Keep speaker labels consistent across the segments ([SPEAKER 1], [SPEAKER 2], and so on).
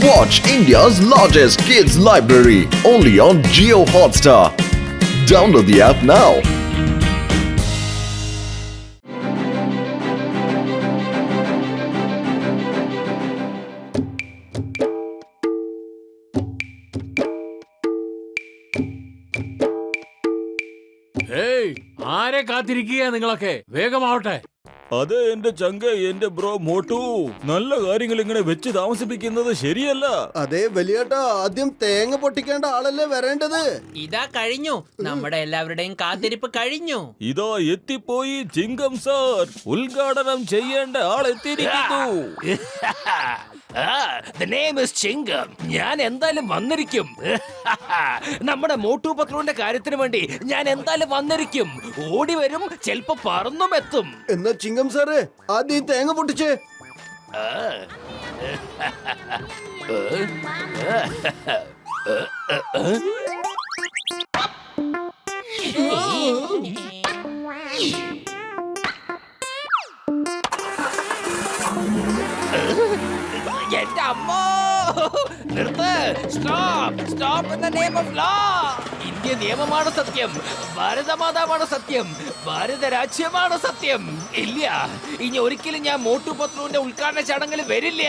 [SPEAKER 1] Watch India's largest kids library only on Jio Hotstar. Download the app now.
[SPEAKER 2] Hey, ആരെ കാത്തിരിക്കുക നിങ്ങളൊക്കെ? വേഗമാവട്ടെ.
[SPEAKER 3] അതെ എന്റെ ചങ്ക, എന്റെ ബ്രോ മോട്ടു, നല്ല കാര്യങ്ങൾ ഇങ്ങനെ വെച്ച് താമസിപ്പിക്കുന്നത് ശരിയല്ല.
[SPEAKER 4] അതെ വലിയേട്ടാ, ആദ്യം തേങ്ങ പൊട്ടിക്കേണ്ട ആളല്ലേ വരേണ്ടത്.
[SPEAKER 5] ഇതാ കഴിഞ്ഞു, നമ്മുടെ എല്ലാവരുടെയും കാത്തിരിപ്പ് കഴിഞ്ഞു.
[SPEAKER 3] ഇതാ എത്തിപ്പോയി ചിങ്കം സാർ, ഉദ്ഘാടനം ചെയ്യേണ്ട ആൾ എത്തിയിരിക്കുന്നു.
[SPEAKER 6] ഞാൻ എന്തായാലും വന്നിരിക്കും. നമ്മുടെ മോട്ടു പത്ലുവിന്റെ കാര്യത്തിന് വേണ്ടി ഞാൻ എന്തായാലും വന്നിരിക്കും. ഓടി വരും, ചിലപ്പോ പറന്നും എത്തും.
[SPEAKER 4] എന്നാ ചിങ്കം സാറേ, ആദ്യം തേങ്ങ പൊട്ടിച്ചേ.
[SPEAKER 6] എന്റെ അമ്മോ, നിർത്ത്. Stop, stop in the name of law. India നിയമമാണ് സത്യം, ഭാരതമാതാവാണ് സത്യം, ഭാരത രാജ്യമാണ് സത്യം. ഇല്ല, ഇനി ഒരിക്കലും ഞാൻ മോട്ടു പത്ലുവിന്റെ ഉദ്ഘാടന ചടങ്ങിൽ വരില്ല.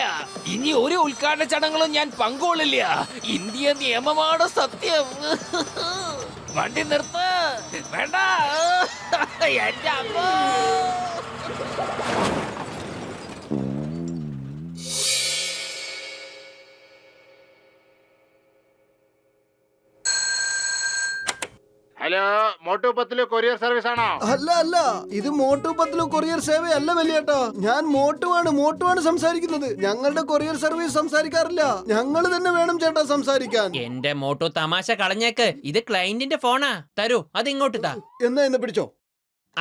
[SPEAKER 6] ഇനി ഒരു ഉദ്ഘാടന ചടങ്ങുകളും ഞാൻ പങ്കുകൊള്ളില്ല. ഇന്ത്യ നിയമമാണ് സത്യം. വണ്ടി നിർത്ത്. വേണ്ട. എന്റെ അമ്മോ.
[SPEAKER 7] Hello, Motu Patlu courier service ആണോ?
[SPEAKER 4] അല്ല അല്ല, ഇത് മോട്ടു പത്ലു കൊറിയർ സേവയല്ല വലിയേട്ടാ. ഞാൻ മോട്ടുവാണ് സംസാരിക്കുന്നത്. ഞങ്ങളുടെ കൊറിയർ സർവീസ് സംസാരിക്കാറില്ല. ഞങ്ങൾ തന്നെ വേണം ചേട്ടാ സംസാരിക്കാൻ.
[SPEAKER 5] എന്റെ മോട്ടോ തമാശ കളഞ്ഞേക്ക്. ഇത് ക്ലയന്റിന്റെ ഫോണാ. തരൂ, അത് ഇങ്ങോട്ട് താ.
[SPEAKER 4] എന്നാ പിടിച്ചോ.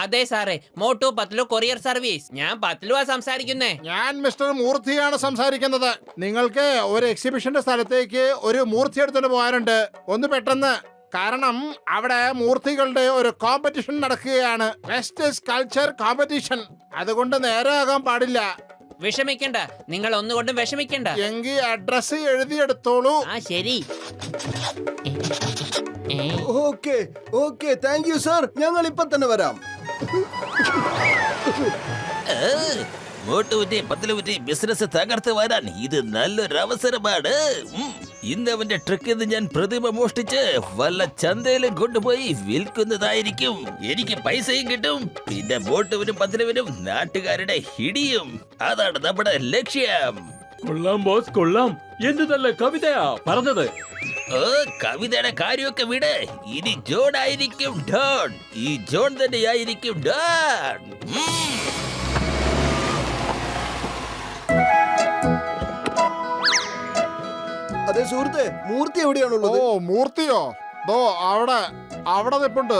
[SPEAKER 5] അതെ സാറേ, മോട്ടു പത്ലു കൊറിയർ സർവീസ്. ഞാൻ പത്ലുവാ സംസാരിക്കുന്നേ.
[SPEAKER 7] ഞാൻ മിസ്റ്റർ മൂർത്തിയാണ് സംസാരിക്കുന്നത്. നിങ്ങൾക്ക് ഒരു എക്സിബിഷന്റെ സ്ഥലത്തേക്ക് ഒരു മൂർത്തി എടുത്തിട്ട് പോകാനുണ്ട്. ഒന്ന് പെട്ടെന്ന്, കാരണം അവിടെ മൂർത്തികളുടെ ഒരു കോമ്പറ്റീഷൻ നടക്കുകയാണ്. Best sculpture competition. അതുകൊണ്ട് നേരെ ആകാൻ പാടില്ല.
[SPEAKER 5] വിഷമിക്കണ്ട, നിങ്ങൾ ഒന്നുകൊണ്ടും വിഷമിക്കണ്ട.
[SPEAKER 7] എങ്കിൽ അഡ്രസ് എഴുതിയെടുത്തോളൂ.
[SPEAKER 5] ആ ശരി.
[SPEAKER 4] Okay okay, thank you sir. ഞങ്ങൾ ഇപ്പൊ തന്നെ വരാം.
[SPEAKER 6] മോട്ടുവിന്റെ പത്ലുവിന്റെ ബിസിനസ് തകർത്ത് വരാൻ ഇത് നല്ലൊരു അവസരമാണ്. ഇന്ന് അവന്റെ ട്രക്കിൽ നിന്ന് ഞാൻ പ്രതിമ മോഷ്ടിച്ച് വല്ല ചന്തയിലും കൊണ്ടുപോയി വിൽക്കുന്നതായിരിക്കും. എനിക്ക് പൈസയും കിട്ടും, പിന്നെ മോട്ടുവിനും പത്ലുവിനും നാട്ടുകാരുടെ ഹിടിയും. അതാണ് നമ്മുടെ ലക്ഷ്യം.
[SPEAKER 2] കൊള്ളാം ബോസ്, കൊള്ളാം. എന്ത് നല്ല കവിതയാ പറഞ്ഞത്.
[SPEAKER 6] ഓ, കവിതയുടെ കാര്യമൊക്കെ വിട്. ഇനി ജോൺ ആയിരിക്കും ഡോൺ. ഈ ജോൺ തന്നെയായിരിക്കും ഡോൺ.
[SPEAKER 4] അതെ സുഹൃത്തെ, മൂർത്തി എവിടെയാണുള്ളത്?
[SPEAKER 7] ഓ, മൂർത്തിയോ? ദോ അവിടെ നിപ്പുണ്ട്.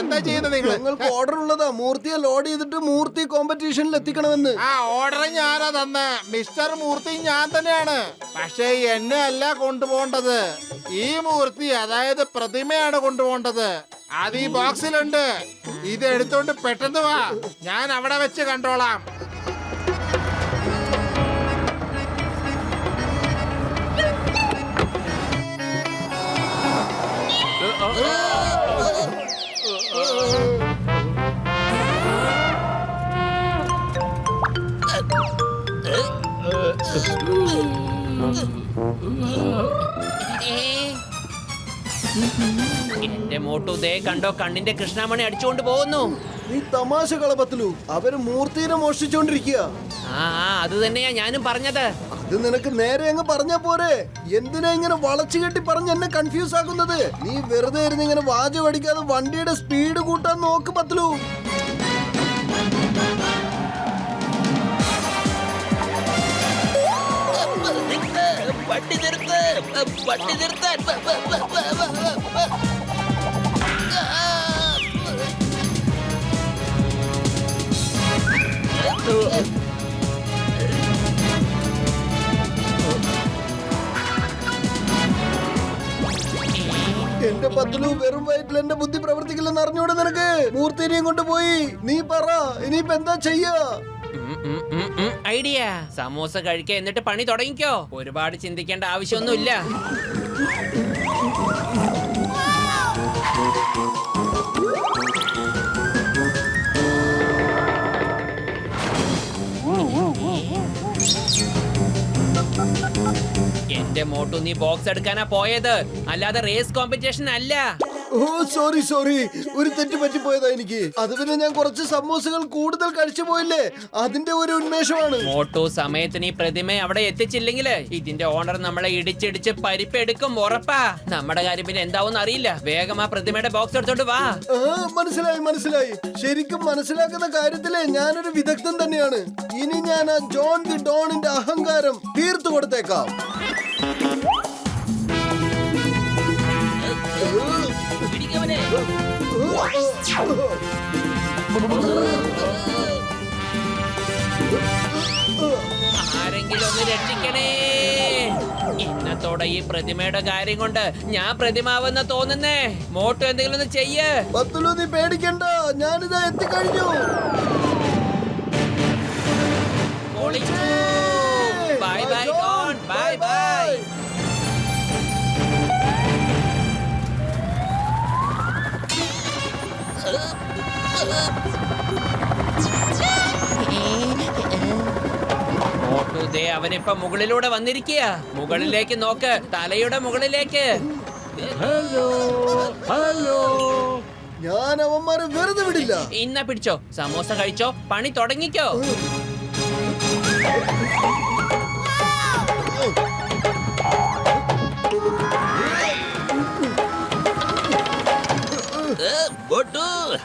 [SPEAKER 7] എന്താ ചെയ്യുന്നത് നിങ്ങൾ?
[SPEAKER 4] ഞങ്ങൾക്ക് ഓർഡർ ഉള്ളതാ, മൂർത്തിയെ ലോഡ് ചെയ്തിട്ട് മൂർത്തി കോമ്പറ്റീഷനിൽ എത്തിക്കണമെന്ന്.
[SPEAKER 7] ആ ഓർഡർ ഞാനാ തന്നെ. മിസ്റ്റർ മൂർത്തി ഞാൻ തന്നെയാണ്. പക്ഷേ എന്നെ അല്ല കൊണ്ടുപോകേണ്ടത്. ഈ മൂർത്തി, അതായത് പ്രതിമയാണ് കൊണ്ടുപോകേണ്ടത്. അത് ഈ ബോക്സിലുണ്ട്. ഇത് എടുത്തോണ്ട് പെട്ടെന്ന് വാ, ഞാൻ അവിടെ വെച്ച് കണ്ടോളാം.
[SPEAKER 5] എന്റെ മോട്ടു ദേ കണ്ടോ, കണ്ണിന്റെ കൃഷ്ണമണി അടിച്ചുകൊണ്ട് പോകുന്നു.
[SPEAKER 4] നീ തമാശ കളപത്തിലു, അവര് മൂർത്തിനെ മോഷ്ടിച്ചോണ്ടിരിക്കുക.
[SPEAKER 5] ആ അത് തന്നെയാ ഞാനും പറഞ്ഞത്.
[SPEAKER 4] അത് നിനക്ക് നേരെ അങ്ങ് പറഞ്ഞാ പോരെ. എന്തിനാ ഇങ്ങനെ വളച്ചു കെട്ടി പറഞ്ഞ് എന്നെ കൺഫ്യൂസ് ആക്കുന്നത്? നീ വെറുതെ ഇരുന്ന് ഇങ്ങനെ വാചകം അടിക്കാതെ വണ്ടിയുടെ സ്പീഡ് കൂട്ടാൻ നോക്ക് പത്ലു.
[SPEAKER 6] വണ്ടി നിർത്ത്, വണ്ടി നിർത്താൻ.
[SPEAKER 4] എന്റെ പത്ലു, വെറും വയറ്റിൽ എന്റെ ബുദ്ധി പ്രവർത്തിക്കില്ലെന്ന് അറിഞ്ഞൂടെ നിനക്ക്? മൂർത്തിനെയും കൊണ്ടുപോയി. നീ പറ ഇനിയിപ്പോ എന്താ ചെയ്യാ?
[SPEAKER 5] ഐഡിയ. സമോസ കഴിക്കുക, എന്നിട്ട് പണി തുടങ്ങിക്കോ. ഒരുപാട് ചിന്തിക്കേണ്ട ആവശ്യമൊന്നുമില്ല. എന്റെ മോട്ടു, നീ ബോക്സ് എടുക്കാനാ പോയത്, അല്ലാതെ റേസ് കോമ്പറ്റീഷൻ അല്ല.
[SPEAKER 4] ഓ സോറി, ഒരു തെറ്റ് പറ്റിപ്പോയതാ എനിക്ക്. അത് പിന്നെ ഞാൻ കുറച്ച് സമോസകൾ കൂടുതൽ കഴിച്ചു പോയില്ലേ, അതിന്റെ ഒരു ഉന്മേഷമാണ്.
[SPEAKER 5] മോട്ടു, സമയത്തിന് ഈ പ്രതിമ അവിടെ എത്തിച്ചില്ലെങ്കില് ഇതിന്റെ ഓണർ നമ്മളെ ഇടിച്ചിടിച്ച് പരിപ്പെടുക്കും, ഉറപ്പാ. നമ്മുടെ കാര്യം പിന്നെ എന്താവും അറിയില്ല. വേഗം ആ പ്രതിമയുടെ ബോക്സ് എടുത്തോണ്ട് വാ.
[SPEAKER 4] മനസ്സിലായി. ശരിക്കും മനസ്സിലാക്കുന്ന കാര്യത്തില് ഞാനൊരു വിദഗ്ധൻ തന്നെയാണ്. ഇനി ഞാൻ ആ ജോൺ ദി ഡോണിന്റെ അഹങ്കാരം തീർത്തു കൊടുത്തേക്കാം.
[SPEAKER 5] ആരെങ്കിലും ഒന്ന് രക്ഷിക്കണേ. ഇന്നത്തോടെ ഈ പ്രതിമയുടെ കാര്യം കൊണ്ട് ഞാൻ പ്രതിമാവെന്ന് തോന്നുന്നേ. മോട്ടു, എന്തെങ്കിലും ഒന്ന് ചെയ്യ്.
[SPEAKER 4] പത്തുലു, നീ പേടിക്കണ്ട, ഞാനിതാ എത്തിക്കഴിഞ്ഞു.
[SPEAKER 5] Bye bye gone, bye bye. Motu, ദേ അവനിപ്പോ മുകളിലൂടെ വന്നിരിക്കുക. മുകളിലേക്ക് നോക്ക്, തലയുടെ മുകളിലേക്ക്.
[SPEAKER 2] ഹലോ.
[SPEAKER 4] ഞാൻ അവന്മാരെ വെറുതെ വിടില്ല.
[SPEAKER 5] ഇന്ന പിടിച്ചോ, സമോസ കഴിച്ചോ, പണി തുടങ്ങിക്കോ.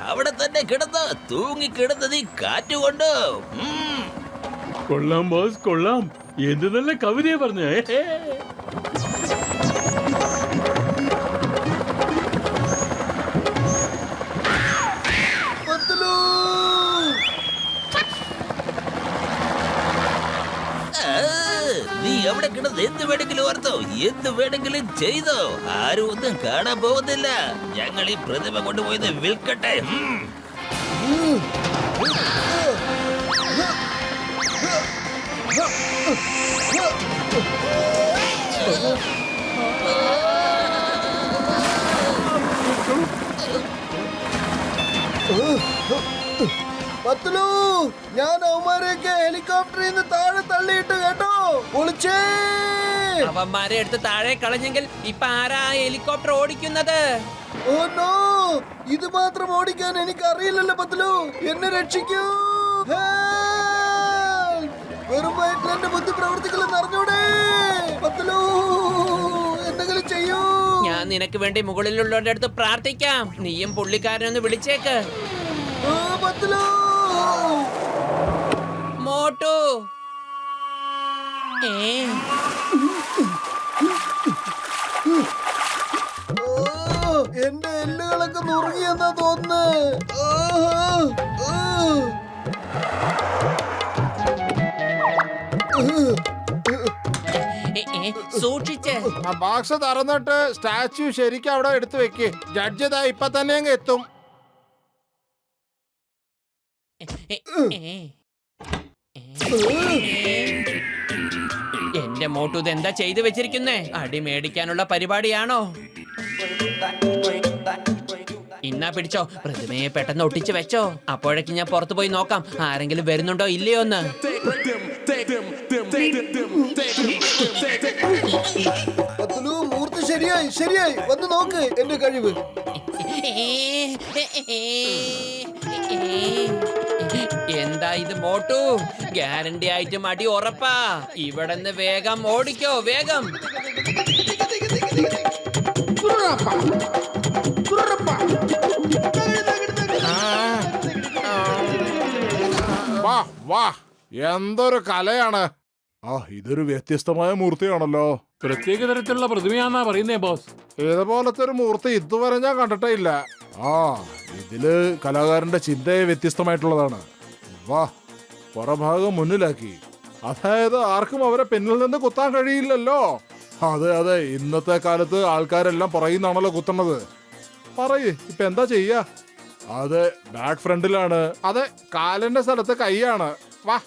[SPEAKER 6] അവിടെ തന്നെ കിടന്ന് തൂങ്ങിക്കിടന്ന് നീ കാറ്റുകൊണ്ട്.
[SPEAKER 2] കൊള്ളാം ബോസ്, കൊള്ളാം. എന്ത് നല്ല കവിതയെ പറഞ്ഞേ.
[SPEAKER 4] പത്തുലു,
[SPEAKER 6] നീ എവിടെ കിടന്ന് എന്ത് വേണമെങ്കിലും ഓർത്തോ, എന്ത് വേണമെങ്കിലും ചെയ്തോ. ആരും ഒന്നും കാണാൻ പോകുന്നില്ല. ഞങ്ങൾ ഈ പ്രതിമ കൊണ്ടുപോയത് വിൽക്കട്ടെ.
[SPEAKER 4] പത്തുലു, ഞാൻ അവന്മാരെയൊക്കെ ഹെലികോപ്റ്ററിൽ നിന്ന് താഴെ തള്ളിയിട്ട് കേട്ടോ. ഒളിച്ചേ.
[SPEAKER 5] അവന്മാരെ എടുത്ത് താഴെ കളഞ്ഞെങ്കിൽ ഇപ്പൊ ആരാ ഹെലികോപ്റ്റർ ഓടിക്കുന്നത്?
[SPEAKER 4] ഓ നോ, ഇത് മാത്രം ഓടിക്കാൻ എനിക്ക് അറിയില്ലല്ലോ പത്തുലു. എന്നെ രക്ഷിക്കൂ. വെറും വയറ്റിൽ എന്റെ ബുദ്ധി പ്രവർത്തിക്കില്ലെന്ന് അറിഞ്ഞൂടെ പത്തുലു. എന്തെങ്കിലും ചെയ്യൂ.
[SPEAKER 5] ഞാൻ നിനക്ക് വേണ്ടി മുകളിലുള്ളവരുടെ അടുത്ത് പ്രാർത്ഥിക്കാം. നീയും പുള്ളിക്കാരനൊന്ന് വിളിച്ചേക്ക്.
[SPEAKER 4] പത്തുലു.
[SPEAKER 5] മോട്ടു.
[SPEAKER 4] എന്റെ എല്ലുകളൊക്കെ നുറുങ്ങിയെന്നാ തോന്നുന്നത്.
[SPEAKER 5] സൂക്ഷിച്ച്.
[SPEAKER 7] ആ ബോക്സ് തുറന്നിട്ട് സ്റ്റാച്യു ശരിക്കും അവിടെ എടുത്തു വെക്ക്. ജഡ്ജ് ഇതാ ഇപ്പൊ തന്നെ അങ്ങ് എത്തും.
[SPEAKER 5] എന്റെ മോട്ടു, ഇതെന്താ ചെയ്തു വെച്ചിരിക്കുന്നേ? അടി മേടിക്കാനുള്ള പരിപാടിയാണോ? ഇന്നാ പിടിച്ചോ, പ്രതിമയെ പെട്ടെന്ന് ഒട്ടിച്ചു വെച്ചോ. അപ്പോഴേക്കും ഞാൻ പുറത്തു പോയി നോക്കാം ആരെങ്കിലും വരുന്നുണ്ടോ ഇല്ലയോ എന്ന്.
[SPEAKER 4] പത്തുലു, മൂർത്തി ശരിയായി വന്ന് നോക്ക് എന്റെ കഴിവ്.
[SPEAKER 5] എന്താ ഇത് മോട്ടു? ഗ്യാരണ്ടി ആയിട്ട് അടി ഉറപ്പാ. ഇവിടെ നിന്ന് വേഗം ഓടിക്കോ, വേഗം.
[SPEAKER 7] വാ വാ, എന്തൊരു കലയാണ്. ഇതൊരു വ്യത്യസ്തമായ മൂർത്തിയാണല്ലോ.
[SPEAKER 2] പ്രത്യേക തരത്തിലുള്ള പ്രതിമയാന്നാ പറയുന്നേ ബോസ്.
[SPEAKER 7] ഇതുപോലത്തെ ഒരു മൂർത്തി ഇതുവരെ ഞാൻ കണ്ടിട്ടേ ഇല്ല. ഇതില് കലാകാരന്റെ ചിന്തയെ വ്യത്യസ്തമായിട്ടുള്ളതാണ്. വാ, പുറഭാഗം മുന്നിലാക്കി. അതായത് ആർക്കും അവരെ പിന്നിൽ നിന്ന് കുത്താൻ കഴിയില്ലല്ലോ. അതെ, ഇന്നത്തെ കാലത്ത് ആൾക്കാരെല്ലാം പറയുന്നാണല്ലോ കുത്തുന്നത്. പറയ്, ഇപ്പൊ എന്താ ചെയ്യാ? അതെ, ബാക്ക് ഫ്രണ്ടിലാണ്. അതെ, കാലിന്റെ സ്ഥലത്ത് കൈയാണ്. വാ,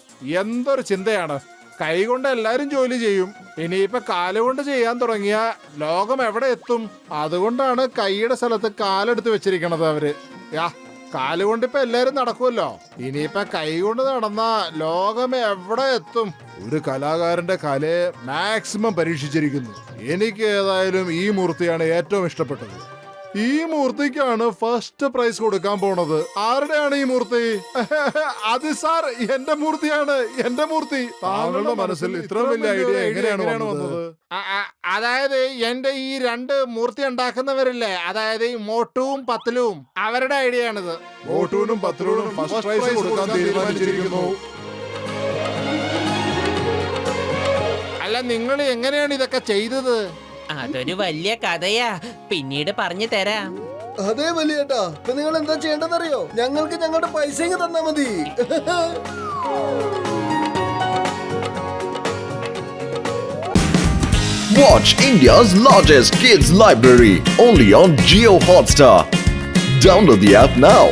[SPEAKER 7] എന്തൊരു ചിന്തയാണ്. കൈ കൊണ്ട് എല്ലാരും ജോലി ചെയ്യും, ഇനിയിപ്പൊ കാലുകൊണ്ട് ചെയ്യാൻ തുടങ്ങിയ ലോകം എവിടെ എത്തും? അതുകൊണ്ടാണ് കൈയുടെ സ്ഥലത്ത് കാലെടുത്ത് വെച്ചിരിക്കണത് അവര്. യാ, കാലുകൊണ്ട് ഇപ്പൊ എല്ലാരും നടക്കുമല്ലോ, ഇനിയിപ്പൊ കൈ കൊണ്ട് നടന്ന ലോകം എവിടെ എത്തും? ഒരു കലാകാരന്റെ കലയെ മാക്സിമം പരീക്ഷിച്ചിരിക്കുന്നു. എനിക്ക് ഏതായാലും ഈ മൂർത്തിയാണ് ഏറ്റവും ഇഷ്ടപ്പെട്ടത്. ഈ മൂർത്തിക്കാണ് ഫസ്റ്റ് പ്രൈസ് കൊടുക്കാൻ പോണത്. ആരുടെയാണ് ഈ മൂർത്തി? അത് സാർ, എന്റെ മൂർത്തിയാണ്, എന്റെ മൂർത്തി. താങ്കളുടെ മനസ്സിൽ ഇത്ര വലിയ ഐഡിയ എങ്ങനെയാണ് വന്നത്? അതായത് എന്റെ ഈ രണ്ട് മൂർത്തി ഉണ്ടാക്കുന്നവരില്ലേ, അതായത് ഈ മോട്ടുവും പത്ലുവും, അവരുടെ ഐഡിയ ആണിത്. മോട്ടുവിനും പത്ലുവിനും ഫസ്റ്റ് പ്രൈസ് കൊടുക്കാൻ തീരുമാനിച്ചിരിക്കുന്നു. അല്ല, നിങ്ങൾ എങ്ങനെയാണ് ഇതൊക്കെ ചെയ്തത്?
[SPEAKER 5] അതൊരു വലിയ കഥയാ, പിന്നീട് പറഞ്ഞു തരാം.
[SPEAKER 4] അതേ വലിയേട്ടാ, ഇപ്പൊ നിങ്ങൾ എന്താ ചെയ്യേണ്ടതെന്നറിയോ? ഞങ്ങൾക്ക് ഞങ്ങളുടെ പൈസ ഇങ്ങ് തന്നാ മതി.
[SPEAKER 1] Watch India's largest kids library only on Jio Hotstar. Download the app now.